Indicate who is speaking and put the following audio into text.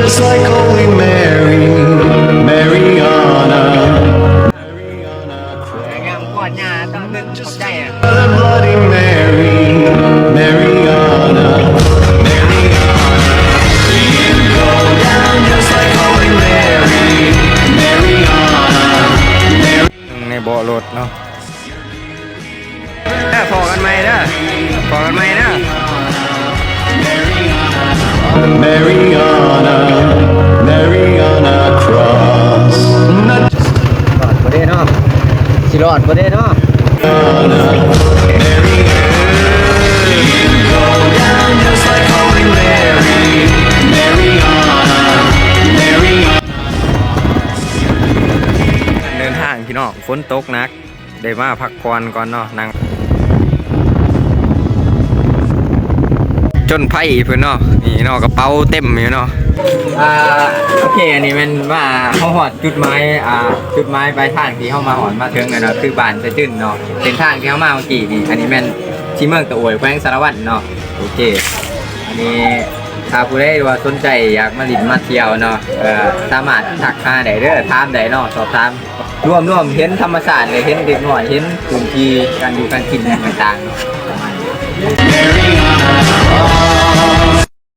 Speaker 1: just like Holy Mary, Mariana.
Speaker 2: งามกว่าหน้าต้องนึกขอบใจอ่ะ
Speaker 1: The Bloody Mary, Mariana, Mariana. You go down just like Holy Mary, Mariana, Mariana.
Speaker 2: ในเบาะรถเนาะพอกันไหมเด้อพอกันไหมเด้อ
Speaker 1: Mariana, Mariana Cross.
Speaker 2: รอดประเดี๋ยวเนาะสิรอดประเดี๋ยวเนาะ
Speaker 1: Go down just like Holy Mary, Mariana, Mariana.
Speaker 2: เดินทางพี่น้องฝนตกหนักได้มาพักก่อนก่อนเนาะนั่งจนไพ่เพื่อนเนาะนี่เนาะกระเป๋าเต็มอยู่เนาะโอเคอันนี้มันว่าเขาหอดจุดไม้จุดไม้ปลายทางที่เขามาหอดมาถึงกันเนาะคือบ้านจะจื้นเนาะเป็นทางที่เขามาเมื่อกี้นี่อันนี้แม่นที่เมืองตะอวยแขวงสารวัตรเนาะโอเคอันนี้ถ้าผู้ใดว่าสนใจอยากมาลินมาเที่ยวเนาะสามารถทักมาได้เด้อถามได้เนาะสอบถามร่วมเห็นธรรมศาสตร์เลยเห็นเด็กน้อยเห็นพื้นที่การอยู่การกินต่างๆเนาะประมาณนี้